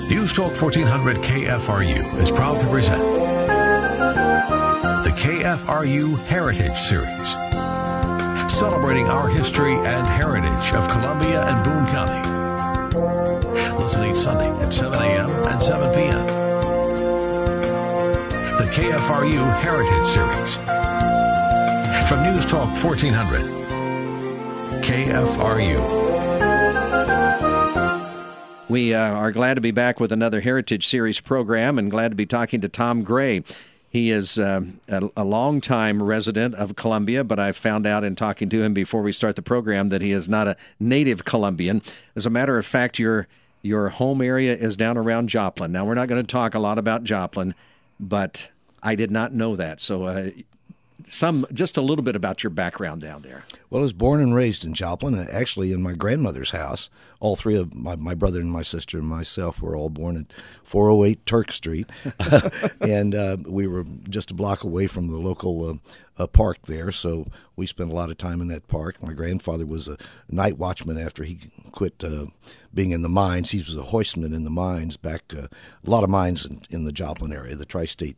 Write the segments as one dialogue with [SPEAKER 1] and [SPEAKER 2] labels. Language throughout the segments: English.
[SPEAKER 1] News Talk 1400 KFRU is proud to present the KFRU Heritage Series, celebrating our history and heritage of Columbia and Boone County. Listen each Sunday at 7 a.m. and 7 p.m. The KFRU Heritage Series. From News Talk 1400, KFRU.
[SPEAKER 2] We are glad to be back with another Heritage Series program and glad to be talking to Tom Gray. He is a longtime resident of Columbia, but I found out in talking to him before we start the program that he is not a native Columbian. As a matter of fact, your home area is down around Joplin. Now, we're not going to talk a lot about Joplin, but I did not know that. So just a little bit about your background down there.
[SPEAKER 3] Well, I was born and raised in Joplin, actually in my grandmother's house. All three of my brother and my sister and myself were all born at 408 Turk Street. And we were just a block away from the local park there, so we spent a lot of time in that park. My grandfather was a night watchman after he quit being in the mines. He was a hoistman in the mines back, a lot of mines in the Joplin area, the tri-state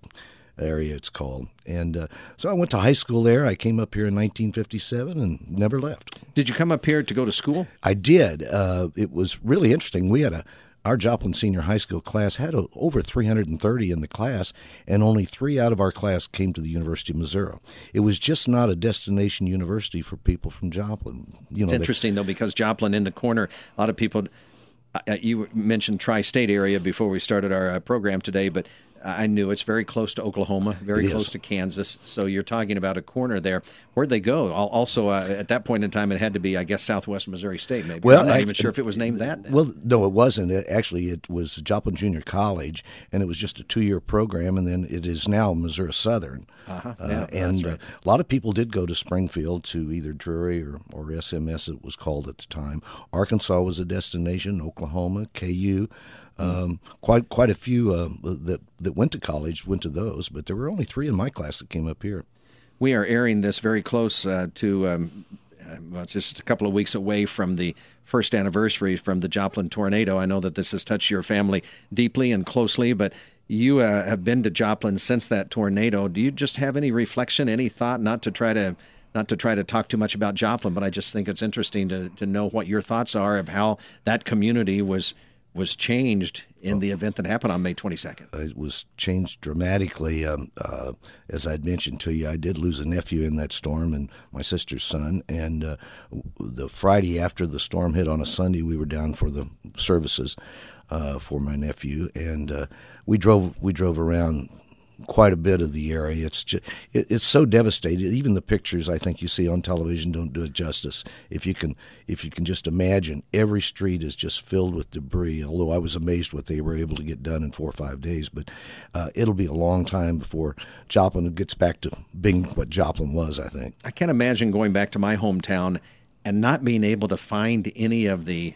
[SPEAKER 3] area it's called. And so I went to high school there. I came up here in 1957 and never left.
[SPEAKER 2] Did you come up here to go to school?
[SPEAKER 3] I did. It was really interesting. We had our Joplin Senior High School class had over 330 in the class, and only 3 out of our class came to the University of Missouri. It was just not a destination university for people from Joplin.
[SPEAKER 2] It's interesting, though, because Joplin in the corner, a lot of people, you mentioned tri-state area before we started our program today, but I knew it's very close to Oklahoma, very close to Kansas. So you're talking about a corner there. Where'd they go? Also, at that point in time, it had to be, I guess, Southwest Missouri State, maybe. Well, I'm not even sure if it was named that.
[SPEAKER 3] Well, no, it wasn't. Actually, it was Joplin Junior College, and it was just a 2-year program, and then it is now Missouri Southern. And right. A lot of people did go to Springfield to either Drury or SMS, it was called at the time. Arkansas was a destination, Oklahoma, KU. Quite a few that went to college went to those, but there were only 3 in my class that came up here.
[SPEAKER 2] We are airing this very close to it's just a couple of weeks away from the first anniversary from the Joplin tornado. I know that this has touched your family deeply and closely, but you have been to Joplin since that tornado. Do you just have any reflection, any thought, not to try to talk too much about Joplin, but I just think it's interesting to know what your thoughts are of how that community was changed in the event that happened on May 22nd.
[SPEAKER 3] It was changed dramatically. As I'd mentioned to you, I did lose a nephew in that storm and my sister's son. And the Friday after the storm hit on a Sunday, we were down for the services for my nephew. And we drove around quite a bit of the area. It's so devastated. Even the pictures I think you see on television don't do it justice. If you can just imagine, every street is just filled with debris. Although I was amazed what they were able to get done in 4 or 5 days, but it'll be a long time before Joplin gets back to being what Joplin was, I think.
[SPEAKER 2] I can't imagine going back to my hometown and not being able to find any of the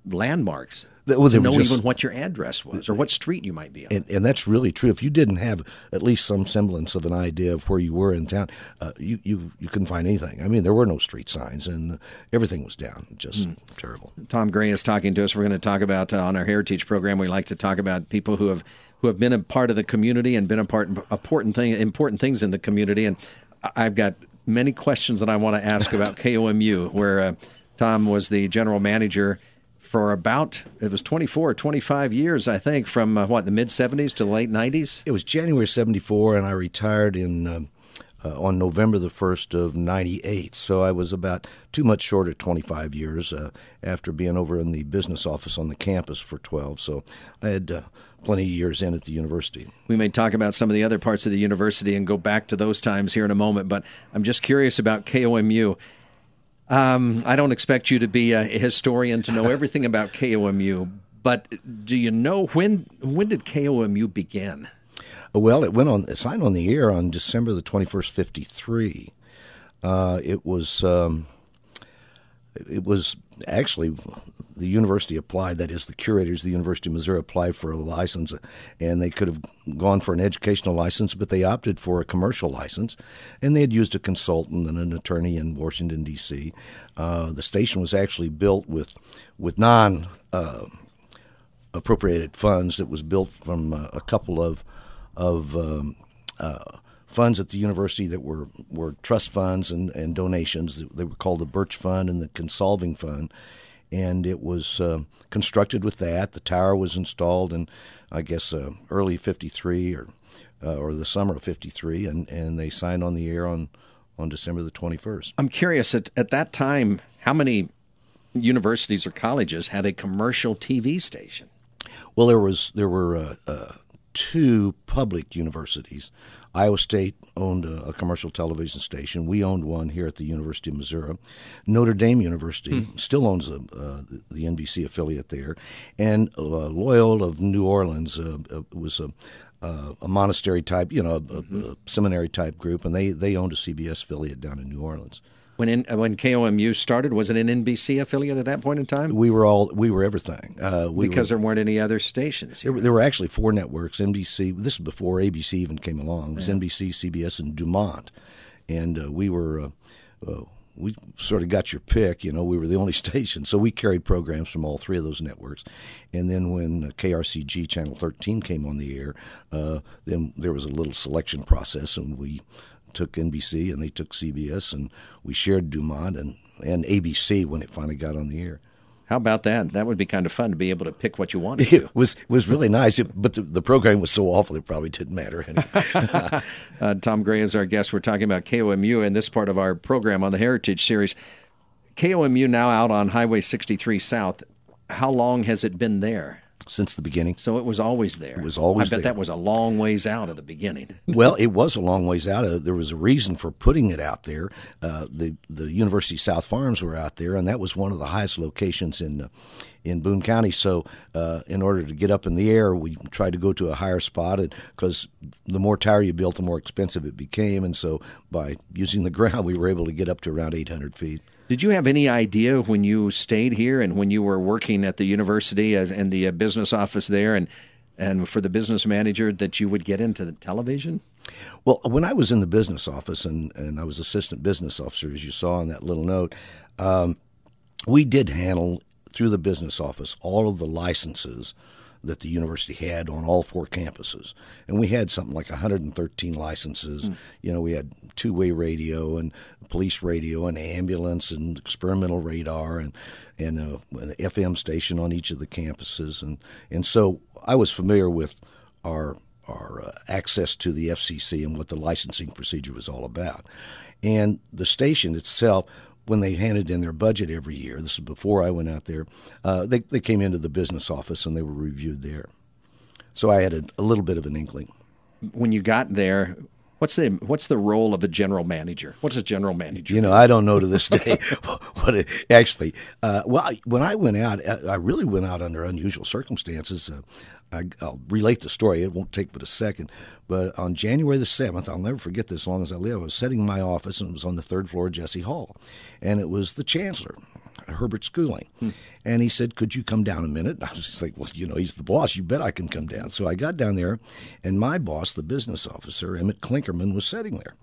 [SPEAKER 2] landmarks. To know even what your address was or what street you might be on.
[SPEAKER 3] And that's really true. If you didn't have at least some semblance of an idea of where you were in town, you couldn't find anything. I mean, there were no street signs, and everything was down. Just terrible. Tom
[SPEAKER 2] Gray is talking to us. We're going to talk about, on our Heritage program, we like to talk about people who have been a part of the community and been a part important things in the community. And I've got many questions that I want to ask about KOMU, where Tom was the general manager for it was 24 or 25 years, I think, from the mid-'70s to the late 90s?
[SPEAKER 3] It was January 74, and I retired on November the 1st of 98. So I was about too much short of 25 years after being over in the business office on the campus for 12. So I had plenty of years in at the university.
[SPEAKER 2] We may talk about some of the other parts of the university and go back to those times here in a moment, but I'm just curious about KOMU. I don't expect you to be a historian to know everything about KOMU, but do you know when did KOMU begin?
[SPEAKER 3] Well, it signed on the air on December the 21st, 53. It was actually the university applied, that is the curators of the University of Missouri applied for a license, and they could have gone for an educational license, but they opted for a commercial license, and they had used a consultant and an attorney in Washington, D.C. The station was actually built with appropriated funds that was built from a couple of funds at the university that were trust funds and donations. They were called the Birch Fund and the Consolving Fund, and it was constructed with that. The tower was installed in, I guess, early '53 or the summer of '53, and they signed on the air on December the 21st.
[SPEAKER 2] I'm curious, at that time, how many universities or colleges had a commercial TV station?
[SPEAKER 3] Well, there were two public universities. Iowa State owned a commercial television station. We owned one here at the University of Missouri. Notre Dame University still owns the NBC affiliate there. And Loyola of New Orleans was a monastery type, a seminary type group, and they owned a CBS affiliate down in New Orleans.
[SPEAKER 2] When KOMU started, was it an NBC affiliate at that point in time?
[SPEAKER 3] We were everything.
[SPEAKER 2] There weren't any other stations.
[SPEAKER 3] There were actually four networks. NBC. This was before ABC even came along. It was NBC, CBS, and Dumont, and we sort of got your pick. We were the only station, so we carried programs from all three of those networks. And then when KRCG Channel 13 came on the air, then there was a little selection process, and we took NBC and they took CBS, and we shared Dumont and ABC when it finally got on the air.
[SPEAKER 2] How about that? That would be kind of fun to be able to pick what you wanted to.
[SPEAKER 3] It was really nice, but the program was so awful it probably didn't matter anyway.
[SPEAKER 2] Tom Gray is our guest. We're talking about KOMU in this part of our program on the Heritage Series. KOMU now out on Highway 63 South. How long has it been there?
[SPEAKER 3] Since the beginning.
[SPEAKER 2] So it was always there.
[SPEAKER 3] It was always there.
[SPEAKER 2] I bet that was a long ways out at the beginning.
[SPEAKER 3] Well, it was a long ways out. There was a reason for putting it out there. The University South Farms were out there, and that was one of the highest locations in Boone County. So in order to get up in the air, we tried to go to a higher spot, because the more tower you built, the more expensive it became. And so by using the ground, we were able to get up to around 800 feet.
[SPEAKER 2] Did you have any idea when you stayed here and when you were working at the university in the business office there and for the business manager that you would get into the television?
[SPEAKER 3] Well, when I was in the business office and I was assistant business officer, as you saw in that little note, we did handle through the business office all of the licenses that the university had on all four campuses. And we had something like 113 licenses. We had two-way radio and police radio and ambulance and experimental radar and an FM station on each of the campuses. And so I was familiar with our access to the FCC and what the licensing procedure was all about. And the station itself, when they handed in their budget every year, this is before I went out there, they came into the business office and they were reviewed there. So I had a little bit of an inkling.
[SPEAKER 2] When you got there, what's the role of a general manager? What's a general manager?
[SPEAKER 3] I don't know to this day what it actually. When I went out, I really went out under unusual circumstances. I'll relate the story. It won't take but a second. But on January the 7th, I'll never forget this as long as I live, I was sitting in my office, and it was on the third floor of Jesse Hall. And it was the chancellor, Herbert Schooling. And he said, "Could you come down a minute?" And I was just like, well, he's the boss. You bet I can come down. So I got down there, and my boss, the business officer, Emmett Klinkerman, was sitting there.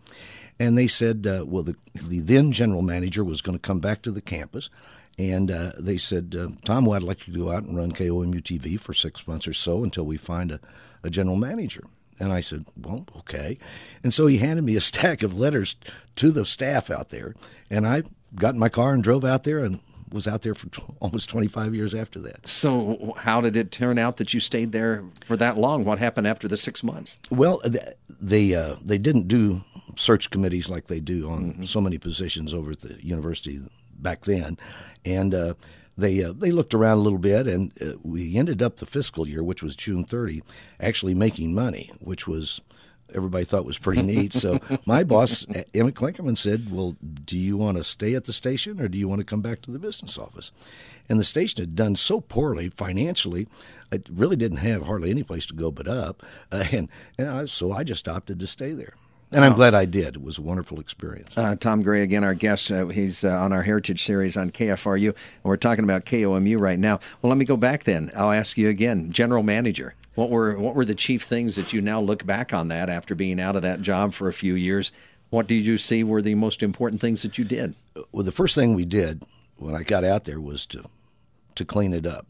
[SPEAKER 3] And they said, the then general manager was going to come back to the campus. And they said, "Tom, well, I'd like you to go out and run KOMU TV for 6 months or so until we find a general manager." And I said, "Well, okay." And so he handed me a stack of letters to the staff out there. And I got in my car and drove out there and was out there for almost 25 years after that.
[SPEAKER 2] So how did it turn out that you stayed there for that long? What happened after the 6 months?
[SPEAKER 3] Well, they didn't do search committees like they do on so many positions over at the university back then. And they looked around a little bit, and we ended up the fiscal year, which was June 30, actually making money, which was everybody thought was pretty neat. So my boss, Emmett Klinkerman, said, "Well, do you want to stay at the station or do you want to come back to the business office?" And the station had done so poorly financially, it really didn't have hardly any place to go but up. So I just opted to stay there. And I'm glad I did. It was a wonderful experience.
[SPEAKER 2] Tom Gray, again, our guest. He's on our Heritage Series on KFRU, and we're talking about KOMU right now. Well, let me go back then. I'll ask you again, general manager. What were the chief things that you now look back on that after being out of that job for a few years? What did you see were the most important things that you did?
[SPEAKER 3] Well, the first thing we did when I got out there was to clean it up.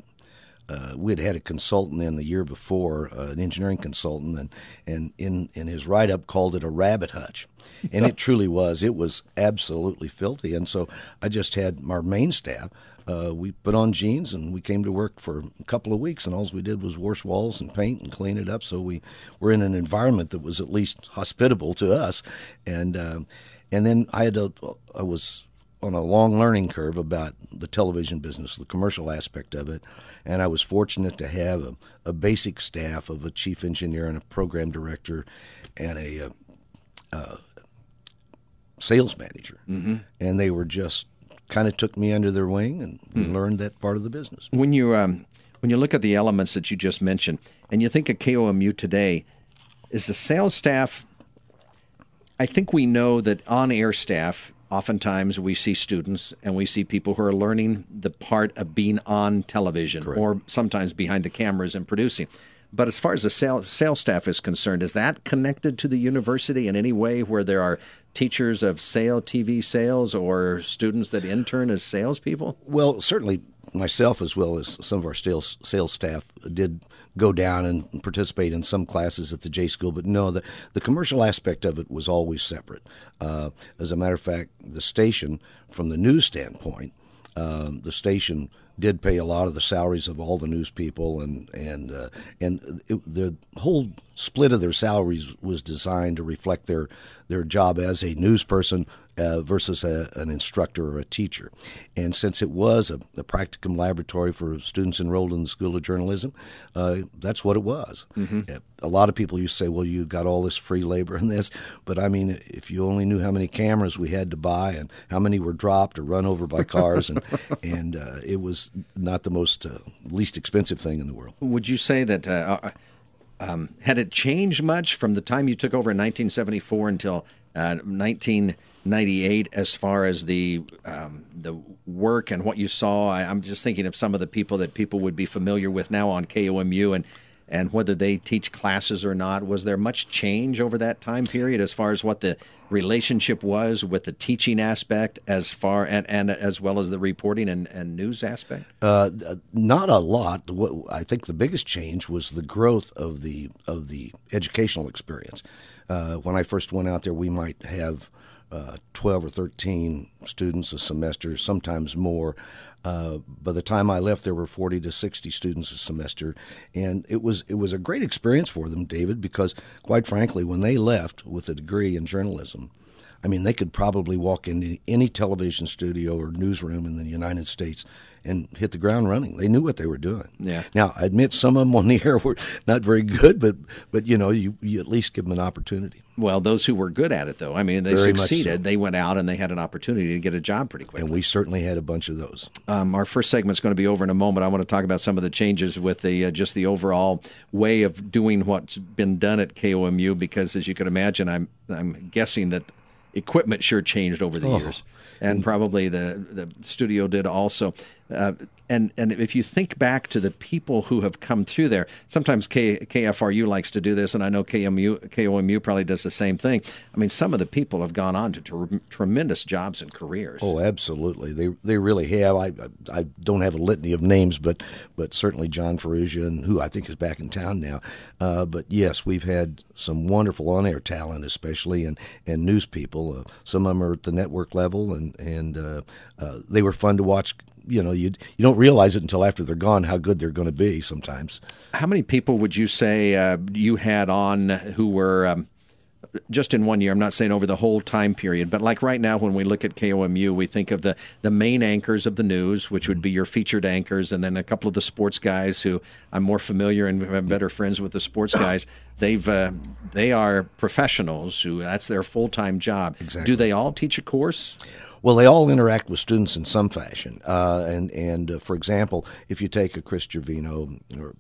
[SPEAKER 3] we'd had a consultant in the year before, an engineering consultant, and in his write-up called it a rabbit hutch. And it truly was. It was absolutely filthy. And so I just had our main staff. We put on jeans and we came to work for a couple of weeks, and all we did was wash walls and paint and clean it up. So we were in an environment that was at least hospitable to us. And then I was on a long learning curve about the television business, the commercial aspect of it, and I was fortunate to have a basic staff of a chief engineer and a program director and a sales manager, and they were just kind of took me under their wing, and we learned that part of the business.
[SPEAKER 2] When you look at the elements that you just mentioned, and you think of KOMU today, is the sales staff? I think we know that on-air staff. Oftentimes we see students and we see people who are learning the part of being on television. Correct. Or sometimes behind the cameras and producing. But as far as the sales staff is concerned, is that connected to the university in any way where there are teachers of TV sales, or students that intern as salespeople?
[SPEAKER 3] Well, certainly myself as well as some of our sales staff did go down and participate in some classes at the J School, but no, the commercial aspect of it was always separate. As a matter of fact, the station, from the news standpoint, the station did pay a lot of the salaries of all the news people, and the whole split of their salaries was designed to reflect their job as a news person versus an instructor or a teacher. And since it was a practicum laboratory for students enrolled in the School of Journalism, that's what it was. Mm-hmm. A lot of people used to say, well, you got all this free labor in this, but I mean, if you only knew how many cameras we had to buy and how many were dropped or run over by cars, and it was not the most least expensive thing in the world.
[SPEAKER 2] Would you say that had it changed much from the time you took over in 1974 until 1998 as far as the work and what you saw? I'm just thinking of some of the people that people would be familiar with now on KOMU and whether they teach classes or not. Was there much change over that time period as far as what the relationship was with the teaching aspect as far and as well as the reporting and news aspect?
[SPEAKER 3] Not a lot. I think the biggest change was the growth of the educational experience. When I first went out there, we might have 12 or 13 students a semester, sometimes more. By the time I left, there were 40 to 60 students a semester, and it was a great experience for them, David, because quite frankly, when they left with a degree in journalism, I mean, they could probably walk into any television studio or newsroom in the United States and hit the ground running. They knew what they were doing.
[SPEAKER 2] Yeah.
[SPEAKER 3] Now, I admit some of them on the air were not very good, but you know, you at least give them an opportunity.
[SPEAKER 2] Well, those who were good at it, though, I mean, they very succeeded. So. They went out and they had an opportunity to get a job pretty quickly.
[SPEAKER 3] And we certainly had a bunch of those.
[SPEAKER 2] Our first segment's going to be over in a moment. I want to talk about some of the changes with the just the overall way of doing what's been done at KOMU, because as you can imagine, I'm guessing that equipment sure changed over the years, and probably the studio did also. And if you think back to the people who have come through there, sometimes KFRU likes to do this, and I know KOMU probably does the same thing. I mean, some of the people have gone on to tremendous jobs and careers.
[SPEAKER 3] Oh, absolutely. They really have. I don't have a litany of names, but certainly John Ferrugia, who I think is back in town now. But yes, we've had some wonderful on-air talent, especially, and news people. Some of them are at the network level, and they were fun to watch. You know, you don't realize it until after they're gone how good they're going to be sometimes.
[SPEAKER 2] How many people would you say you had on who were just in 1 year? I'm not saying over the whole time period, but like right now when we look at KOMU, we think of the main anchors of the news, which would be your featured anchors, and then a couple of the sports guys who I'm more familiar and have better friends with the sports guys. They are professionals who that's their full-time job.
[SPEAKER 3] Exactly.
[SPEAKER 2] Do they all teach a course?
[SPEAKER 3] Well, they all interact with students in some fashion. And for example, if you take a Chris Gervino or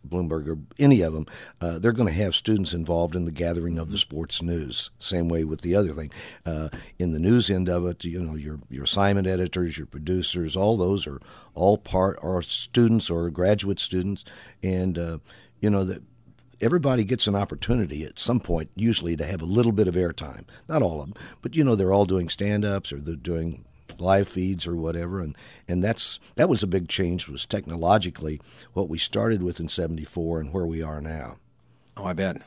[SPEAKER 3] Bloomberg or any of them, they're going to have students involved in the gathering of the sports news. Same way with the other thing. In the news end of it, you know, your assignment editors, your producers, all those are all are students or graduate students, and you know that. Everybody gets an opportunity at some point, usually, to have a little bit of airtime. Not all of them, but, you know, they're all doing stand-ups or they're doing live feeds or whatever, and that was a big change, was technologically what we started with in '74 and where we are now.
[SPEAKER 2] Oh, I bet.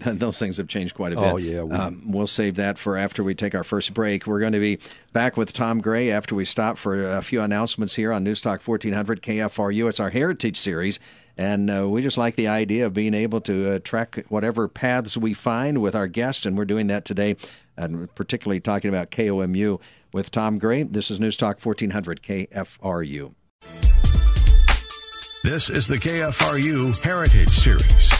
[SPEAKER 2] Those things have changed quite a bit.
[SPEAKER 3] Oh, yeah.
[SPEAKER 2] We'll save that for after we take our first break. We're going to be back with Tom Gray after we stop for a few announcements here on News Talk 1400 KFRU. It's our Heritage Series, and we just like the idea of being able to track whatever paths we find with our guest, and we're doing that today, and particularly talking about KOMU with Tom Gray. This is News Talk 1400 KFRU.
[SPEAKER 1] This is the KFRU Heritage Series.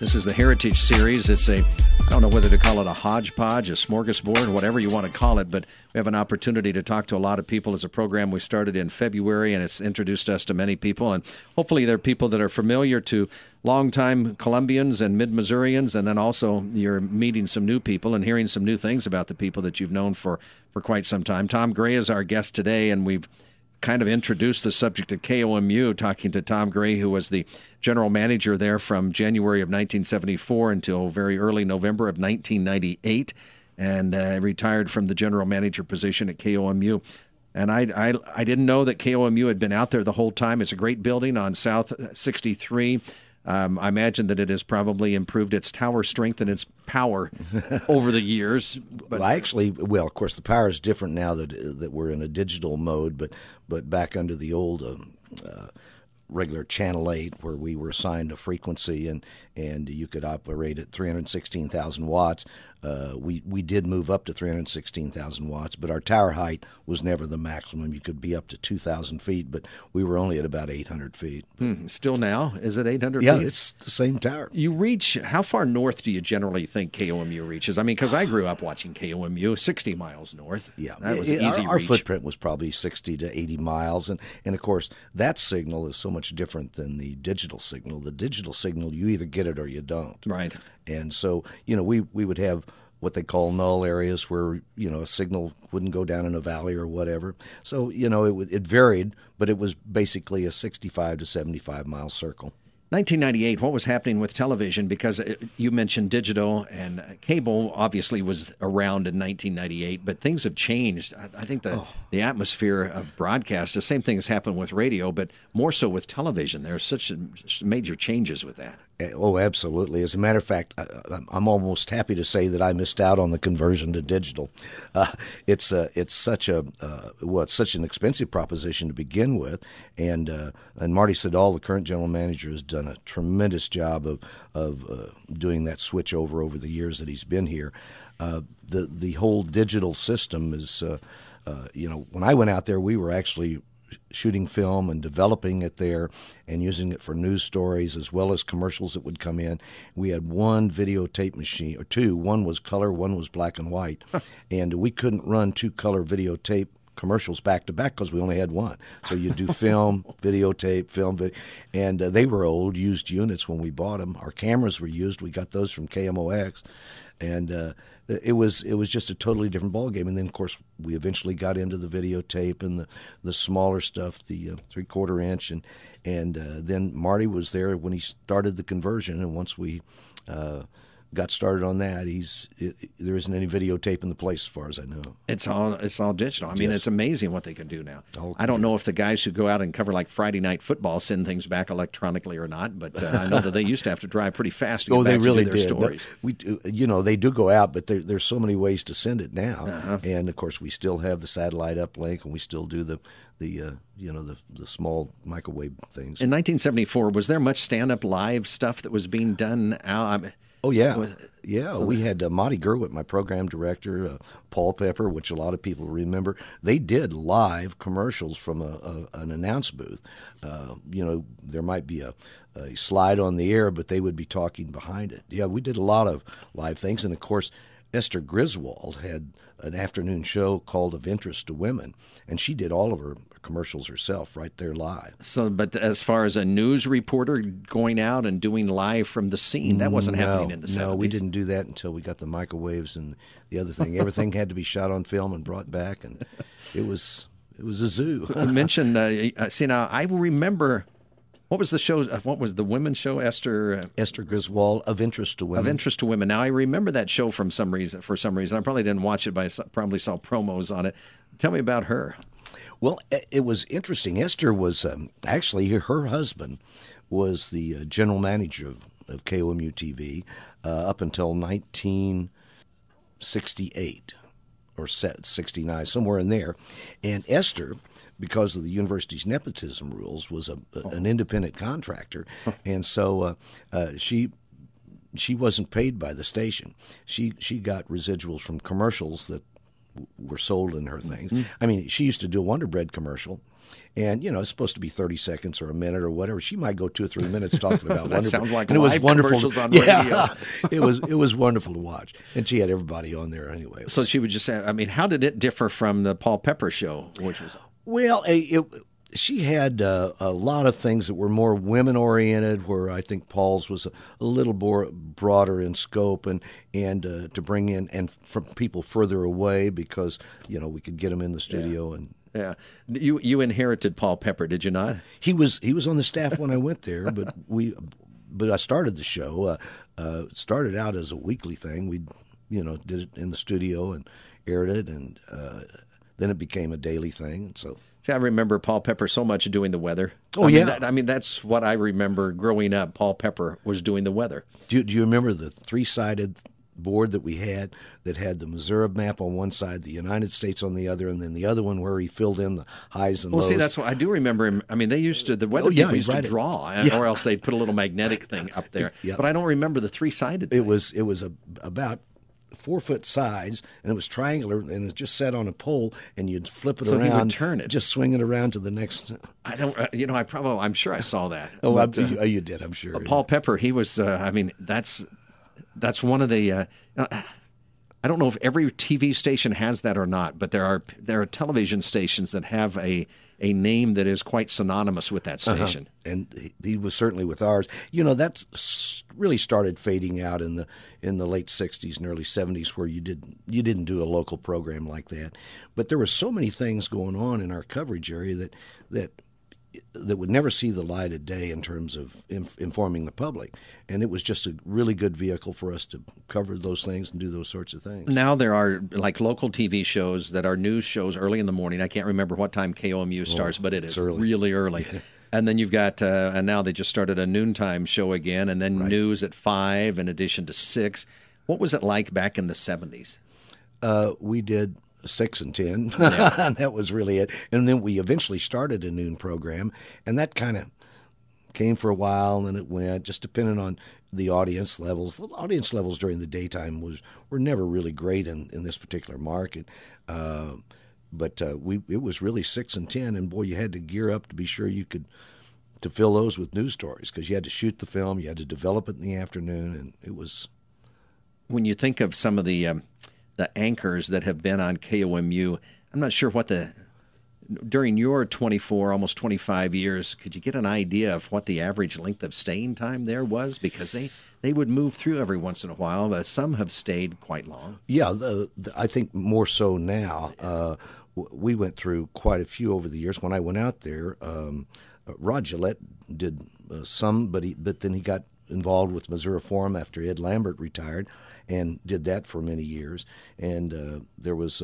[SPEAKER 2] This is the Heritage Series. It's I don't know whether to call it a hodgepodge, a smorgasbord, whatever you want to call it, but we have an opportunity to talk to a lot of people. It's a program we started in February, and it's introduced us to many people, and hopefully there are people that are familiar to longtime Columbians and Mid-Missourians, and then also you're meeting some new people and hearing some new things about the people that you've known for quite some time. Tom Gray is our guest today, and we've kind of introduced the subject of KOMU, talking to Tom Gray, who was the general manager there from January of 1974 until very early November of 1998, and retired from the general manager position at KOMU. And I didn't know that KOMU had been out there the whole time. It's a great building on South 63. I imagine that it has probably improved its tower strength and its power over the years. But
[SPEAKER 3] Well, of course, the power is different now that we're in a digital mode, but back under the old regular Channel 8, where we were assigned a frequency and you could operate at 316,000 watts. We did move up to 316,000 watts, but our tower height was never the maximum. You could be up to 2,000 feet, but we were only at about 800 feet.
[SPEAKER 2] Still now? Is it 800 feet?
[SPEAKER 3] Yeah, it's the same tower.
[SPEAKER 2] You reach, how far north do you generally think KOMU reaches? I mean, because I grew up watching KOMU, 60 miles north.
[SPEAKER 3] Yeah,
[SPEAKER 2] that was an easy
[SPEAKER 3] our
[SPEAKER 2] reach.
[SPEAKER 3] footprint was probably 60 to 80 miles, and of course, that signal is so much different than the digital signal. The digital signal, you either get it or you don't.
[SPEAKER 2] Right.
[SPEAKER 3] And so, we would have what they call null areas where, a signal wouldn't go down in a valley or whatever. So, it varied, but it was basically a 65 to 75 mile circle.
[SPEAKER 2] 1998, what was happening with television? Because you mentioned digital, and cable obviously was around in 1998, but things have changed. I think the atmosphere of broadcast, the same thing has happened with radio, but more so with television. There are such major changes with that.
[SPEAKER 3] Oh, absolutely. As a matter of fact, I'm almost happy to say that I missed out on the conversion to digital. It's such an expensive proposition to begin with, and Marty Siddall, the current general manager, has done a tremendous job of doing that switch over the years that he's been here. The whole digital system is, when I went out there, we were actually shooting film and developing it there and using it for news stories as well as commercials that would come in. We had one videotape machine, or two. One was color, one was black and white. And we couldn't run two color videotape commercials back to back because we only had one. So you do film, videotape, film, video. And they were old, used units when we bought them. Our cameras were used. We got those from KMOX. And it was just a totally different ballgame. And then, of course, we eventually got into the videotape and the smaller stuff, the 3/4 inch. And then Marty was there when he started the conversion. And once we got started on that, there isn't any videotape in the place as far as I know.
[SPEAKER 2] It's all digital. I mean,
[SPEAKER 3] Yes.
[SPEAKER 2] It's amazing what they can do now. I don't know if the guys who go out and cover like Friday Night Football send things back electronically or not, but I know that they used to have to drive pretty fast to get back
[SPEAKER 3] they really
[SPEAKER 2] to do their
[SPEAKER 3] did.
[SPEAKER 2] stories.
[SPEAKER 3] They do go out, but there's so many ways to send it now.
[SPEAKER 2] Uh-huh.
[SPEAKER 3] And of course, we still have the satellite uplink, and we still do the small microwave things.
[SPEAKER 2] In 1974, was there much stand-up live stuff that was being done out?
[SPEAKER 3] Oh, yeah. We had Monty Gerwitt, my program director, Paul Pepper, which a lot of people remember. They did live commercials from an announce booth. There might be a slide on the air, but they would be talking behind it. Yeah, we did a lot of live things. And, of course, Esther Griswold had an afternoon show called Of Interest to Women, and she did all of her commercials herself right there live.
[SPEAKER 2] So, but as far as a news reporter going out and doing live from the scene, that wasn't happening in the 70s.
[SPEAKER 3] No, we didn't do that until we got the microwaves and the other thing. Everything had to be shot on film and brought back, and it was a zoo.
[SPEAKER 2] You mentioned, now I remember. What was the show? What was the women's show? Esther
[SPEAKER 3] Griswold, Of Interest to Women.
[SPEAKER 2] Of Interest to Women. Now I remember that show for some reason. I probably didn't watch it, but I probably saw promos on it. Tell me about her.
[SPEAKER 3] Well, it was interesting. Esther was actually her husband was the general manager of KOMU TV up until 1968 or 69, somewhere in there. And Esther, because of the university's nepotism rules, was an independent contractor, and so she wasn't paid by the station. She got residuals from commercials that were sold in her things. Mm-hmm. I mean, she used to do a Wonder Bread commercial, and it's supposed to be 30 seconds or a minute or whatever. She might go 2 or 3 minutes talking about Wonder Bread.
[SPEAKER 2] Sounds like
[SPEAKER 3] and it was wonderful.
[SPEAKER 2] Commercials on radio.
[SPEAKER 3] it was wonderful to watch, and she had everybody on there anyway.
[SPEAKER 2] So she would just say, I mean, how did it differ from the Paul Pepper show, which was?
[SPEAKER 3] Well, she had a lot of things that were more women-oriented, where I think Paul's was a little more broader in scope and to bring in and from people further away because, we could get them in the studio.
[SPEAKER 2] Yeah.
[SPEAKER 3] And
[SPEAKER 2] you inherited Paul Pepper, did you not?
[SPEAKER 3] He was on the staff when I went there, but I started the show. Started out as a weekly thing. We did it in the studio and aired it, and then it became a daily thing. So.
[SPEAKER 2] See, I remember Paul Pepper so much doing the weather.
[SPEAKER 3] Oh, yeah.
[SPEAKER 2] I mean, that's what I remember growing up. Paul Pepper was doing the weather.
[SPEAKER 3] Do you remember the 3-sided board that we had that had the Missouri map on one side, the United States on the other, and then the other one where he filled in the highs and lows?
[SPEAKER 2] Well, see, that's what I do remember him. I mean, the weather people used to draw, or else they'd put a little magnetic thing up there. Yeah. But I don't remember the 3-sided thing.
[SPEAKER 3] It was about 4-foot sides, and it was triangular, and it was just set on a pole, and you'd flip it around.
[SPEAKER 2] So he would turn it.
[SPEAKER 3] Just swing it around to the next.
[SPEAKER 2] I don't, I'm sure I saw that.
[SPEAKER 3] Oh, you did, I'm sure.
[SPEAKER 2] Paul Pepper, he was, that's one of the, I don't know if every TV station has that or not, but there are television stations that have a name that is quite synonymous with that station.
[SPEAKER 3] And he was certainly with ours. That's really started fading out in the late 60s and early 70s, where you didn't do a local program like that. But there were so many things going on in our coverage area that would never see the light of day in terms of informing the public. And it was just a really good vehicle for us to cover those things and do those sorts of things.
[SPEAKER 2] Now there are like local TV shows that are news shows early in the morning. I can't remember what time KOMU starts, but it is really early. Yeah. And then you've got, and now they just started a noontime show again, and then news at 5 in addition to 6. What was it like back in the 70s?
[SPEAKER 3] We did 6 and 10. Yeah. And that was really it. And then we eventually started a noon program, and that kind of came for a while, and then it went, just depending on the audience levels. The audience levels during the daytime were never really great in this particular market. But it was really 6 and 10, and boy, you had to gear up to be sure you could to fill those with news stories, because you had to shoot the film, you had to develop it in the afternoon, and it was.
[SPEAKER 2] When you think of some of the anchors that have been on KOMU, I'm not sure what during your 24, almost 25 years, could you get an idea of what the average length of staying time there was? Because they would move through every once in a while. Some have stayed quite long.
[SPEAKER 3] Yeah, I think more so now. We went through quite a few over the years. When I went out there, Rod Gillette did some, but then he got involved with Missouri Forum after Ed Lambert retired, and did that for many years. And there was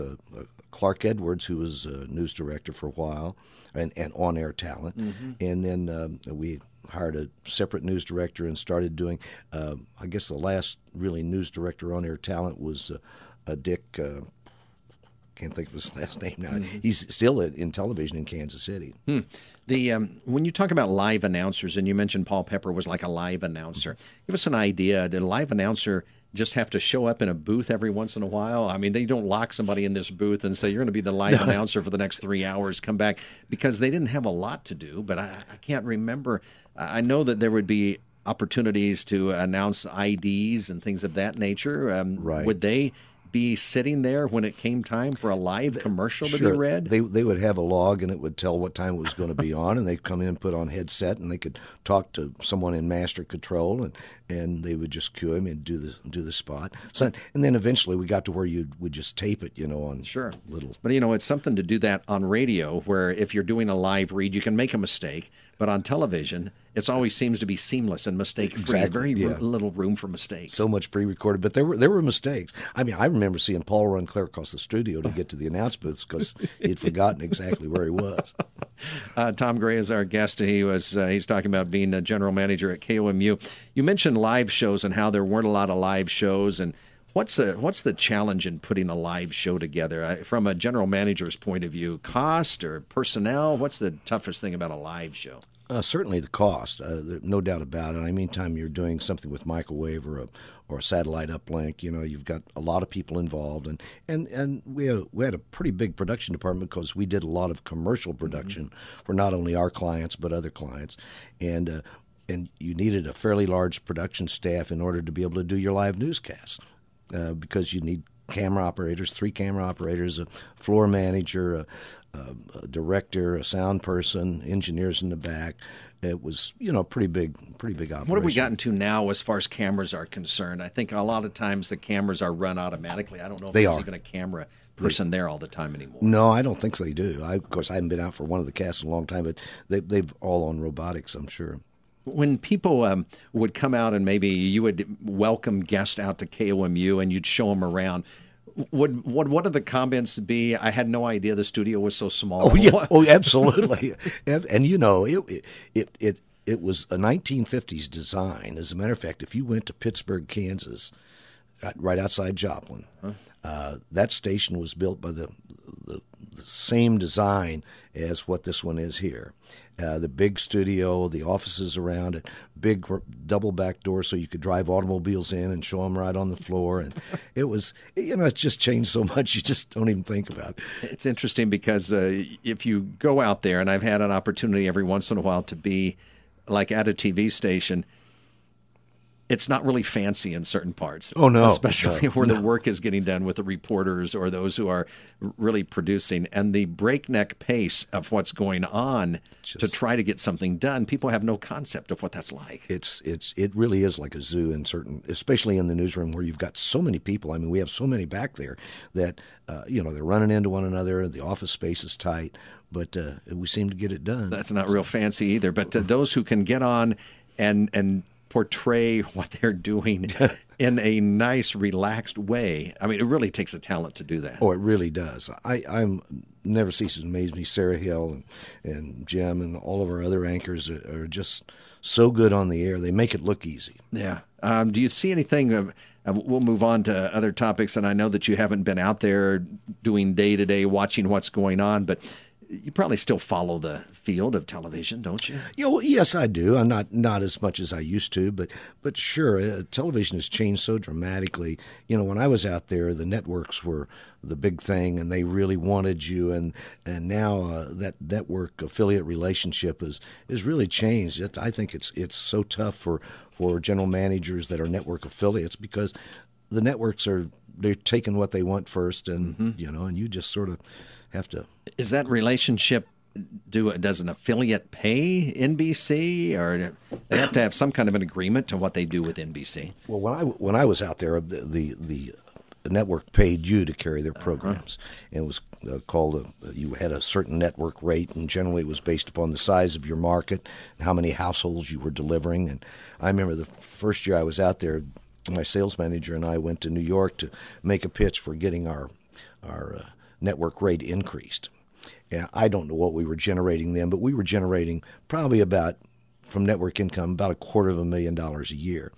[SPEAKER 3] Clark Edwards, who was news director for a while, and on-air talent. Mm-hmm. And then we hired a separate news director and started doing, I guess the last really news director on-air talent was Dick, can't think of his last name now. Mm-hmm. He's still in television in Kansas City.
[SPEAKER 2] When you talk about live announcers, and you mentioned Paul Pepper was like a live announcer, give us an idea. Did a live announcer just have to show up in a booth every once in a while? I mean, they don't lock somebody in this booth and say, you're going to be the live announcer for the next 3 hours, come back, because they didn't have a lot to do. But I can't remember. I know that there would be opportunities to announce IDs and things of that nature.
[SPEAKER 3] Right.
[SPEAKER 2] Would they be sitting there when it came time for a live commercial to be read?
[SPEAKER 3] They would have a log, and it would tell what time it was going to be on, and they'd come in and put on headset, and they could talk to someone in master control, and they would just cue him and do the spot. So, and then eventually we got to where you would just tape it, on little.
[SPEAKER 2] But it's something to do that on radio, where if you're doing a live read, you can make a mistake. But on television, it always seems to be seamless and mistake-free.
[SPEAKER 3] Exactly,
[SPEAKER 2] Very little room for mistakes.
[SPEAKER 3] So much pre-recorded, but there were mistakes. I mean, I remember seeing Paul run clear across the studio to get to the announce booths because he'd forgotten exactly where he was.
[SPEAKER 2] Tom Gray is our guest. He's talking about being a general manager at KOMU. You mentioned live shows and how there weren't a lot of live shows, and what's the challenge in putting a live show together from a general manager's point of view? Cost or personnel? What's the toughest thing about a live show?
[SPEAKER 3] Certainly the cost, no doubt about it. I mean, anytime you're doing something with microwave or a satellite uplink, you've got a lot of people involved, and we had a pretty big production department because we did a lot of commercial production for not only our clients but other clients, and you needed a fairly large production staff in order to be able to do your live newscasts because you need camera operators, 3 camera operators, a floor manager, a director, a sound person, engineers in the back. It was, pretty big operation.
[SPEAKER 2] What have we gotten to now as far as cameras are concerned? I think a lot of times the cameras are run automatically. I don't know if there's even a camera person there all the time anymore.
[SPEAKER 3] No, I don't think they do. Of course, I haven't been out for one of the casts in a long time, but they've all on robotics, I'm sure.
[SPEAKER 2] When people would come out and maybe you would welcome guests out to KOMU and you'd show them around, would one of the comments be, "I had no idea the studio was so small"?
[SPEAKER 3] Oh yeah, absolutely. And it was a 1950s design. As a matter of fact, if you went to Pittsburgh, Kansas, right outside Joplin, that station was built by the same design as what this one is here. The big studio, the offices around it, big double back door so you could drive automobiles in and show them right on the floor. And it was, it's just changed so much you just don't even think about it.
[SPEAKER 2] It's interesting because if you go out there, and I've had an opportunity every once in a while to be like at a TV station, it's not really fancy in certain parts.
[SPEAKER 3] Oh, no.
[SPEAKER 2] Especially where the work is getting done with the reporters or those who are really producing. And the breakneck pace of what's going on to try to get something done, people have no concept of what that's like.
[SPEAKER 3] It really is like a zoo in certain, especially in the newsroom where you've got so many people. I mean, we have so many back there that, they're running into one another. The office space is tight, but we seem to get it done.
[SPEAKER 2] That's not real fancy either. But those who can get on and portray what they're doing in a nice, relaxed way. I mean, it really takes a talent to do that.
[SPEAKER 3] Oh, it really does. I'm never ceases to amaze me. Sarah Hill and Jim and all of our other anchors are just so good on the air. They make it look easy.
[SPEAKER 2] Yeah. Do you see anything? We'll move on to other topics, and I know that you haven't been out there doing day-to-day watching what's going on, but you probably still follow the field of television, don't you?
[SPEAKER 3] Yes, I do. I'm not as much as I used to, but sure, television has changed so dramatically. When I was out there, the networks were the big thing, and they really wanted you, and now that network affiliate relationship is really changed. I think it's so tough for general managers that are network affiliates because the networks they're taking what they want first, and and you just sort of have to.
[SPEAKER 2] Is that relationship? Does an affiliate pay NBC, or they have to have some kind of an agreement to what they do with NBC?
[SPEAKER 3] Well, when I was out there, the network paid you to carry their programs, and it was called. You had a certain network rate, and generally it was based upon the size of your market and how many households you were delivering. And I remember the first year I was out there, my sales manager and I went to New York to make a pitch for getting our network rate increased. And I don't know what we were generating then, but we were generating probably from network income, about $250,000 a year.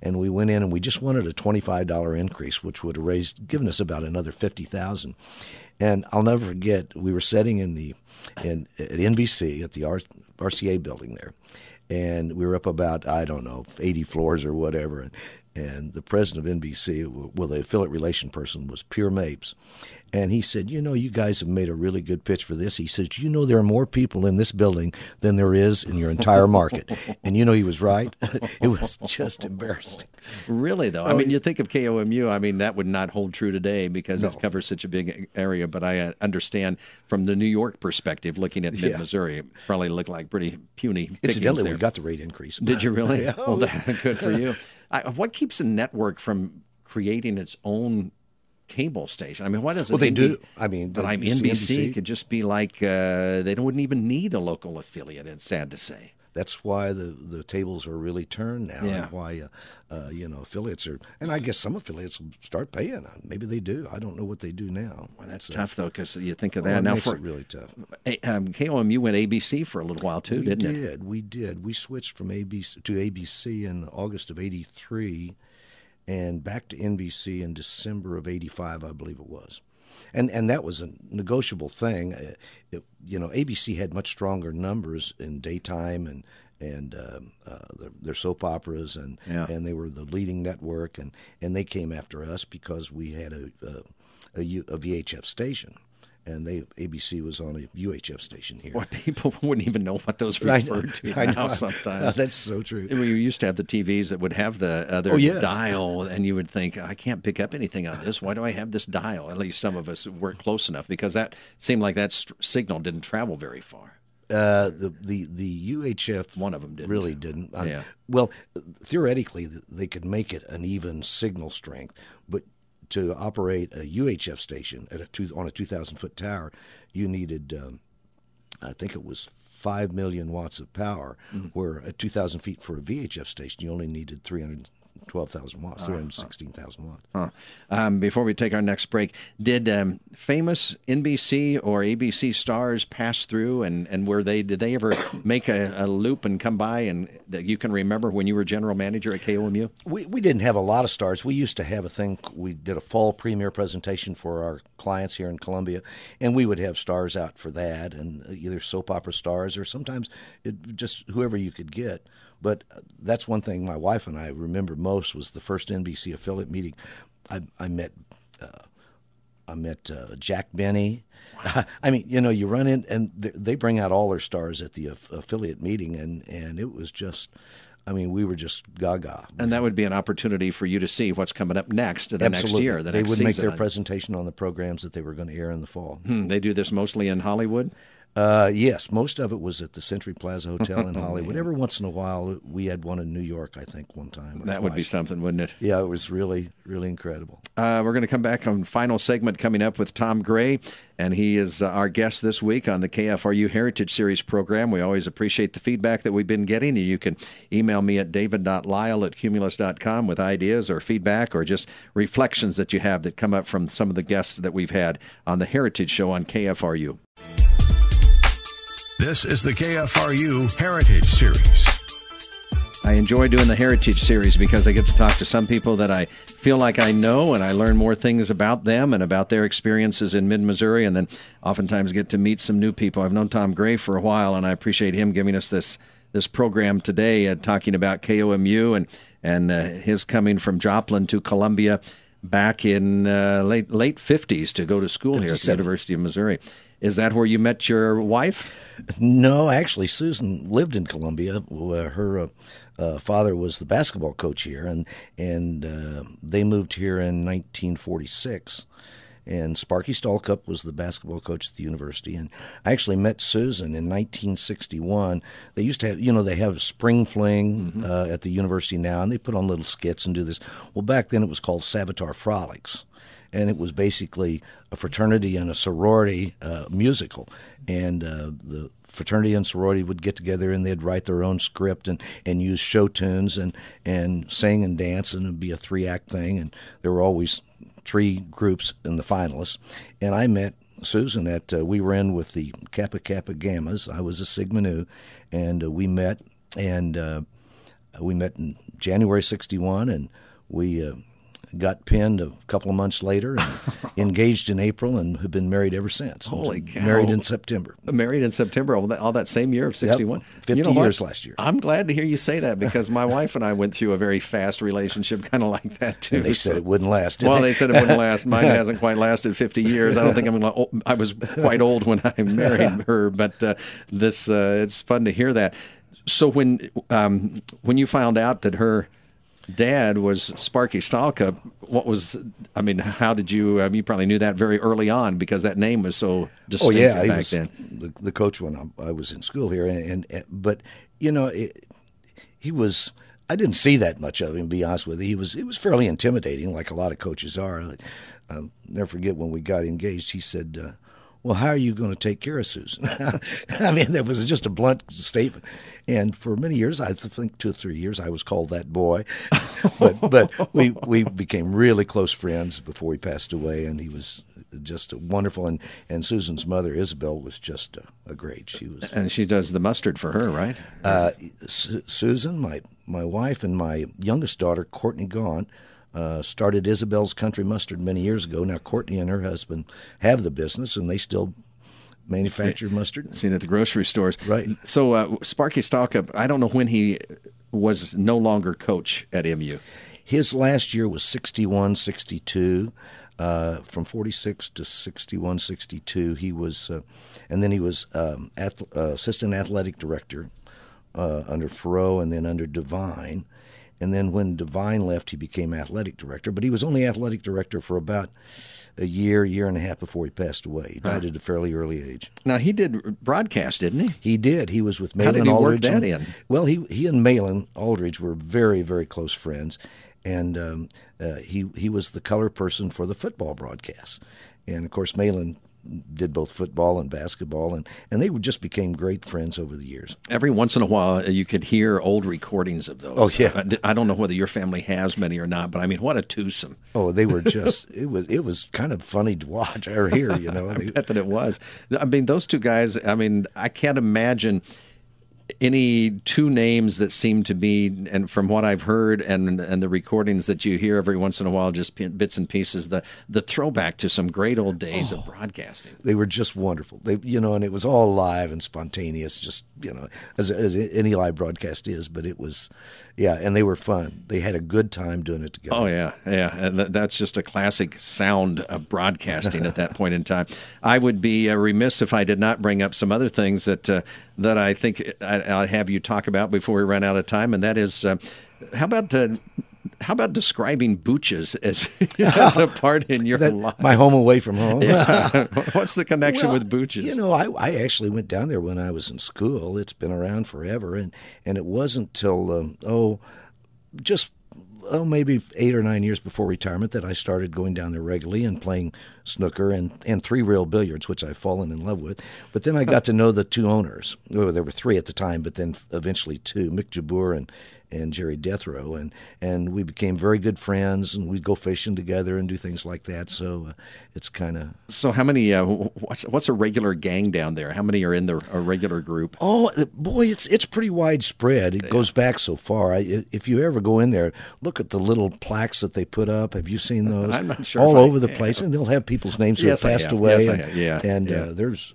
[SPEAKER 3] And we went in and we just wanted a $25 increase, which would have given us about another $50,000. And I'll never forget, we were sitting at NBC at the RCA building there. And we were up about, 80 floors or whatever. And the president of NBC, the affiliate relation person, was Pierre Mapes. And he said, you guys have made a really good pitch for this. He says, there are more people in this building than there is in your entire market. And he was right. It was just embarrassing.
[SPEAKER 2] Really, though? I mean, you think of KOMU, that would not hold true today because it covers such a big area. But I understand from the New York perspective, looking at mid-Missouri, it probably looked like pretty puny pickings
[SPEAKER 3] Incidentally,
[SPEAKER 2] there.
[SPEAKER 3] We got the rate increase.
[SPEAKER 2] Did you really? Well, good for you. What keeps a network from creating its own cable station. I mean, why doesn't
[SPEAKER 3] Well, they do. I mean,
[SPEAKER 2] but NBC could just be like they wouldn't even need a local affiliate. It's sad to say.
[SPEAKER 3] That's why the tables are really turned now,
[SPEAKER 2] Yeah.
[SPEAKER 3] and why affiliates are. And I guess some affiliates will start paying. Maybe they do. I don't know what they do now.
[SPEAKER 2] Well, that's tough though, because you think of that
[SPEAKER 3] It
[SPEAKER 2] now.
[SPEAKER 3] makes it really tough.
[SPEAKER 2] KOMU went ABC for a little while too, didn't it?
[SPEAKER 3] We did. We switched from ABC to ABC in August of '83, and back to NBC in December of '85, I believe it was. And that was a negotiable thing. ABC had much stronger numbers in daytime and their soap operas, and they were the leading network, and they came after us because we had a VHF station. And ABC was on a UHF station here.
[SPEAKER 2] Boy, people wouldn't even know what those referred to now sometimes.
[SPEAKER 3] That's so true.
[SPEAKER 2] We used to have the TVs that would have the other dial, and you would think, I can't pick up anything on this. Why do I have this dial? At least some of us were close enough, because that seemed like that signal didn't travel very far.
[SPEAKER 3] The UHF
[SPEAKER 2] one of them didn't.
[SPEAKER 3] Really didn't.
[SPEAKER 2] Yeah.
[SPEAKER 3] Well, theoretically, they could make it an even signal strength, but to operate a UHF station on a 2,000-foot tower, you needed, I think it was 5 million watts of power, where at 2,000 feet for a VHF station, you only needed 312,000 watts, 316,000 watts.
[SPEAKER 2] Before we take our next break, did famous NBC or ABC stars pass through, and did they ever make a loop and come by, and that you can remember when you were general manager at KOMU?
[SPEAKER 3] We didn't have a lot of stars. We used to have a thing. We did a fall premiere presentation for our clients here in Columbia, and we would have stars out for that, and either soap opera stars or sometimes just whoever you could get. But that's one thing my wife and I remember most was the first NBC affiliate meeting. I met Jack Benny. Wow. I mean, you run in and they bring out all their stars at the affiliate meeting, and it was just, I mean, we were just gaga.
[SPEAKER 2] And that would be an opportunity for you to see what's coming up next
[SPEAKER 3] Absolutely.
[SPEAKER 2] Next year.
[SPEAKER 3] They would make their presentation on the programs that they were going to air in the fall.
[SPEAKER 2] They do this mostly in Hollywood?
[SPEAKER 3] Yes, most of it was at the Century Plaza Hotel in Hollywood. Every once in a while, we had one in New York, I think, one time.
[SPEAKER 2] That would be something, wouldn't it?
[SPEAKER 3] Yeah, it was really, really incredible.
[SPEAKER 2] We're going to come back on final segment coming up with Tom Gray, and he is our guest this week on the KFRU Heritage Series program. We always appreciate the feedback that we've been getting, and you can email me at david.lyle@cumulus.com with ideas or feedback or just reflections that you have that come up from some of the guests that we've had on the Heritage Show on KFRU.
[SPEAKER 1] This is the KFRU Heritage Series.
[SPEAKER 2] I enjoy doing the Heritage Series because I get to talk to some people that I feel like I know, and I learn more things about them and about their experiences in mid-Missouri, and then oftentimes get to meet some new people. I've known Tom Gray for a while, and I appreciate him giving us this program today, talking about KOMU and his coming from Joplin to Columbia back in late 50s to go to school here at the University of Missouri. Is that where you met your wife?
[SPEAKER 3] No, actually, Susan lived in Columbia. Her father was the basketball coach here, and they moved here in 1946. And Sparky Stallcup was the basketball coach at the university. And I actually met Susan in 1961. They used to have, they have a spring fling at the university now, and they put on little skits and do this. Well, back then it was called Savitar Frolics. And it was basically a fraternity and a sorority musical. And the fraternity and sorority would get together and they'd write their own script and use show tunes and sing and dance, and it would be a 3-act thing. And there were always 3 groups in the finalists. And I met Susan we were in with the Kappa Kappa Gammas. I was a Sigma Nu, and we met in January '61, and we got pinned a couple of months later and engaged in April and have been married ever since.
[SPEAKER 2] Holy cow.
[SPEAKER 3] Married in September.
[SPEAKER 2] Married in September, all that same year of 61?
[SPEAKER 3] Yep, 50 years last year.
[SPEAKER 2] I'm glad to hear you say that because my wife and I went through a very fast relationship kind of like that too.
[SPEAKER 3] And they said it wouldn't last,
[SPEAKER 2] Well, they said it wouldn't last. Mine hasn't quite lasted 50 years. I don't think I was quite old when I married her, but it's fun to hear that. So when you found out that her dad was Sparky Stallcup, how did you, you probably knew that very early on because that name was so distinctive back then.
[SPEAKER 3] The coach when I was in school here, but he was I didn't see that much of him, to be honest with you. He was fairly intimidating, like a lot of coaches are. I'll never forget when we got engaged, he said, well, how are you going to take care of Susan? I mean, that was just a blunt statement. And for many years, I think 2 or 3 years, I was called that boy. but we became really close friends before he passed away, and he was just wonderful. And Susan's mother, Isabel, was just a great. She was,
[SPEAKER 2] and she does the mustard for her, right?
[SPEAKER 3] Susan, my wife, and my youngest daughter, Courtney Gaughan, started Isabel's Country Mustard many years ago. Now Courtney and her husband have the business, and they still manufacture mustard.
[SPEAKER 2] Seen at the grocery stores.
[SPEAKER 3] Right.
[SPEAKER 2] So Sparky Stalkup, I don't know when he was no longer coach at MU.
[SPEAKER 3] His last year was 61, 62. From 46 to 61, 62, he was, and then he was assistant athletic director under Faroe and then under Devine. And then when Devine left, he became athletic director. But he was only athletic director for about a year and a half before he passed away. He died at a fairly early age.
[SPEAKER 2] Now, he did broadcast, didn't he?
[SPEAKER 3] He did. He was with Malin
[SPEAKER 2] How did he
[SPEAKER 3] Aldridge.
[SPEAKER 2] work that in?
[SPEAKER 3] Well, he and Malin Aldridge were very, very close friends. And he was the color person for the football broadcasts. And, of course, Malin did both football and basketball, and they just became great friends over the years.
[SPEAKER 2] Every once in a while, you could hear old recordings of those.
[SPEAKER 3] Oh, yeah.
[SPEAKER 2] I don't know whether your family has many or not, but I mean, what a twosome.
[SPEAKER 3] Oh, they were just, it was kind of funny to watch or hear, you know.
[SPEAKER 2] I bet that it was. I mean, those two guys, I mean, I can't imagine any two names that seem to be, and from what I've heard and the recordings that you hear every once in a while, just bits and pieces, the throwback to some great old days of broadcasting.
[SPEAKER 3] They were just wonderful. And it was all live and spontaneous, just, as any live broadcast is, but it was, and they were fun. They had a good time doing it together.
[SPEAKER 2] Oh, yeah. And that's just a classic sound of broadcasting at that point in time. I would be remiss if I did not bring up some other things that I think I'll have you talk about before we run out of time, and that is, how about describing Booches as a part in your life?
[SPEAKER 3] My home away from home.
[SPEAKER 2] Yeah. What's the connection with Booches?
[SPEAKER 3] I actually went down there when I was in school. It's been around forever, and it wasn't till maybe 8 or 9 years before retirement that I started going down there regularly and playing snooker and three-rail billiards, which I've fallen in love with. But then I got to know the two owners. Well, there were three at the time, but then eventually two, Mick Jabbour and Jerry Deathrow, and we became very good friends, and we'd go fishing together and do things like that. So it's kind of.
[SPEAKER 2] So how many? What's a regular gang down there? How many are in a regular group?
[SPEAKER 3] Oh boy, it's pretty widespread. It goes back so far. If you ever go in there, look at the little plaques that they put up. Have you seen those?
[SPEAKER 2] I'm not sure.
[SPEAKER 3] All over the place, and they'll have people's names who have passed away.
[SPEAKER 2] Yes, I have. Yeah,
[SPEAKER 3] and there's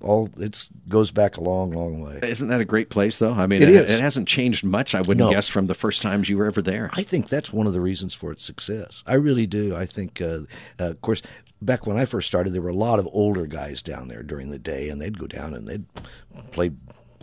[SPEAKER 3] it goes back a long, long way.
[SPEAKER 2] Isn't that a great place, though? I mean,
[SPEAKER 3] it is.
[SPEAKER 2] It hasn't changed much, I wouldn't guess, from the first times you were ever there.
[SPEAKER 3] I think that's one of the reasons for its success. I really do. I think, of course, back when I first started, there were a lot of older guys down there during the day, and they'd go down and they'd play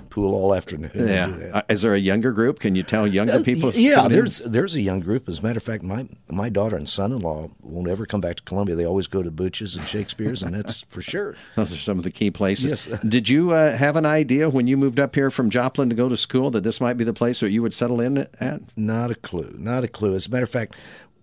[SPEAKER 3] pool all afternoon.
[SPEAKER 2] Yeah. Is there a younger group? Can you tell younger people?
[SPEAKER 3] Yeah, there's a young group. As a matter of fact, my daughter and son-in-law won't ever come back to Columbia. They always go to Butch's and Shakespeare's, and that's for sure.
[SPEAKER 2] Those are some of the key places.
[SPEAKER 3] Yes.
[SPEAKER 2] Did you have an idea when you moved up here from Joplin to go to school that this might be the place where you would settle in at?
[SPEAKER 3] Not a clue. Not a clue. As a matter of fact,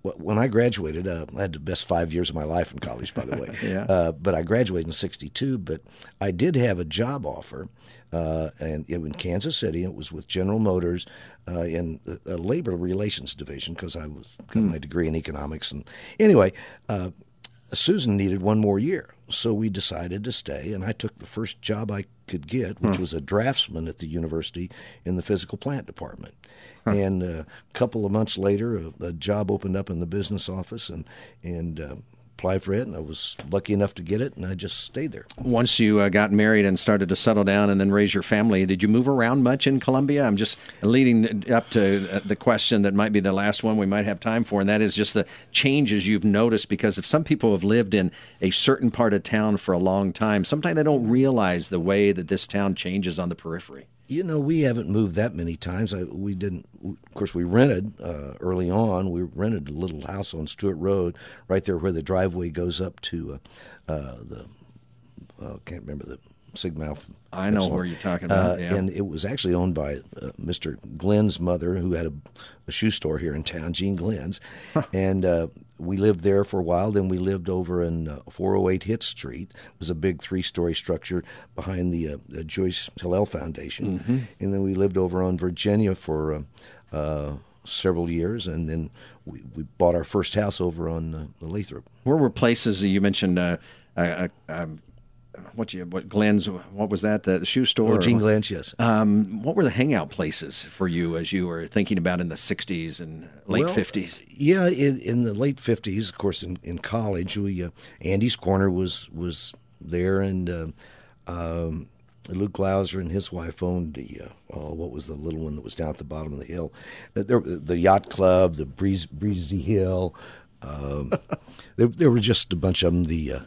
[SPEAKER 3] when I graduated, I had the best 5 years of my life in college, by the way.
[SPEAKER 2] Yeah.
[SPEAKER 3] But I graduated in '62. But I did have a job offer, and in Kansas City. It was with General Motors in the labor relations division because I got my degree in economics. And anyway, Susan needed one more year, so we decided to stay. And I took the first job I could get, which was a draftsman at the university in the physical plant department. And a couple of months later, a job opened up in the business office, and applied for it, and I was lucky enough to get it, and I just stayed there.
[SPEAKER 2] Once you got married and started to settle down and then raise your family, did you move around much in Columbia? I'm just leading up to the question that might be the last one we might have time for, and that is just the changes you've noticed, because if some people have lived in a certain part of town for a long time, sometimes they don't realize the way that this town changes on the periphery.
[SPEAKER 3] We haven't moved that many times. We didn't. Of course, we rented early on. We rented a little house on Stewart Road, right there where the driveway goes up to can't remember the Sigma.
[SPEAKER 2] I know where you're talking about. Yeah.
[SPEAKER 3] And it was actually owned by Mr. Glenn's mother, who had a shoe store here in town, Jean Glenn's. And we lived there for a while. Then we lived over in 408 Hitt Street. It was a big 3-story structure behind the Joyce Hillel Foundation. Mm-hmm. And then we lived over on Virginia for several years, and then we bought our first house over on Lathrop.
[SPEAKER 2] Where were places you mentioned? What Glenn's? What was that? The shoe store?
[SPEAKER 3] Oh, Jean Glenn's, yes.
[SPEAKER 2] What were the hangout places for you as you were thinking about in the '60s and late '50s?
[SPEAKER 3] Yeah, in the late '50s, of course, in college, we Andy's Corner was there, and Luke Glauser and his wife owned the what was the little one that was down at the bottom of the hill? The Yacht Club, the Breezy Hill. There were just a bunch of them.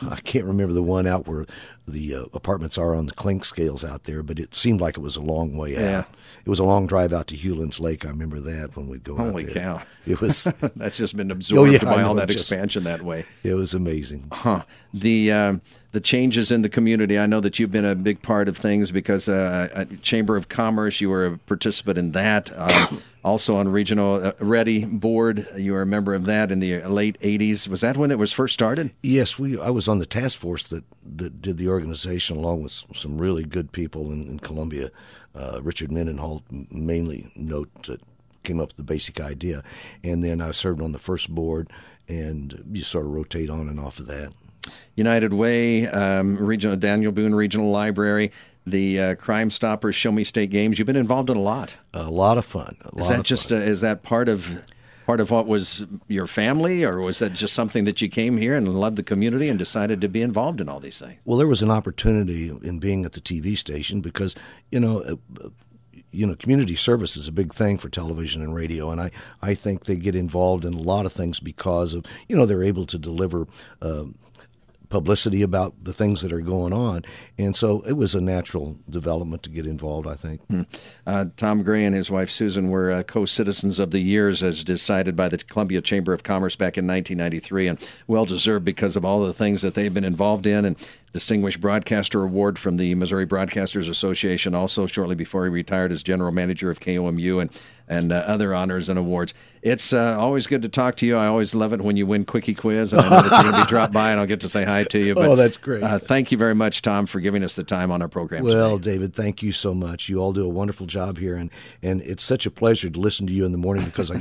[SPEAKER 3] I can't remember the one out where the apartments are on the clink scales out there, but it seemed like it was a long way out.
[SPEAKER 2] Yeah.
[SPEAKER 3] It was a long drive out to Hewlands Lake. I remember that when we'd go out there.
[SPEAKER 2] Holy cow.
[SPEAKER 3] It was
[SPEAKER 2] that's just been absorbed by all that
[SPEAKER 3] just,
[SPEAKER 2] expansion that way.
[SPEAKER 3] It was amazing.
[SPEAKER 2] The changes in the community, I know that you've been a big part of things because Chamber of Commerce, you were a participant in that. Also on Regional Ready Board, you were a member of that in the late 80s. Was that when it was first started?
[SPEAKER 3] Yes, I was on the task force that did the organization along with some really good people in Columbia. Richard Mendenhall, mainly that came up with the basic idea. And then I served on the first board, and you sort of rotate on and off of that.
[SPEAKER 2] United Way, Regional Daniel Boone Regional Library, the Crime Stoppers Show Me State Games. You've been involved in a lot.
[SPEAKER 3] A lot of fun.
[SPEAKER 2] Is that part of what was your family, or was that just something that you came here and loved the community and decided to be involved in all these things?
[SPEAKER 3] Well, there was an opportunity in being at the TV station because, community service is a big thing for television and radio, and I think they get involved in a lot of things because of, they're able to deliver publicity about the things that are going on. And so it was a natural development to get involved, I think.
[SPEAKER 2] Tom Gray and his wife Susan were co-citizens of the years as decided by the Columbia Chamber of Commerce back in 1993, and well-deserved because of all the things that they've been involved in, and Distinguished Broadcaster Award from the Missouri Broadcasters Association also shortly before he retired as general manager of KOMU, and other honors and awards. It's always good to talk to you. I always love it when you win Quickie Quiz, and I know that you're going to be dropped by, and I'll get to say hi to you. But,
[SPEAKER 3] that's great.
[SPEAKER 2] Thank you very much, Tom, for giving us the time on our program
[SPEAKER 3] Well,
[SPEAKER 2] today.
[SPEAKER 3] David, thank you so much. You all do a wonderful job here, and it's such a pleasure to listen to you in the morning because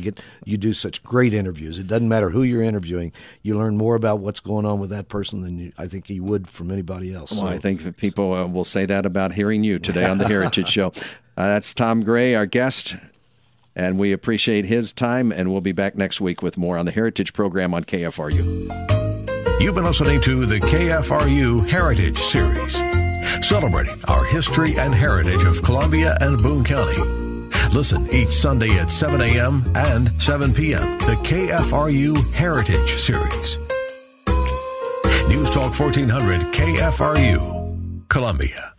[SPEAKER 3] you do such great interviews. It doesn't matter who you're interviewing. You learn more about what's going on with that person than I think you would from anybody else.
[SPEAKER 2] Well, I think that people will say that about hearing you today on the Heritage Show. That's Tom Gray, our guest. And we appreciate his time, and we'll be back next week with more on the Heritage program on KFRU.
[SPEAKER 1] You've been listening to the KFRU Heritage Series, celebrating our history and heritage of Columbia and Boone County. Listen each Sunday at 7 a.m. and 7 p.m. The KFRU Heritage Series. News Talk 1400 KFRU, Columbia.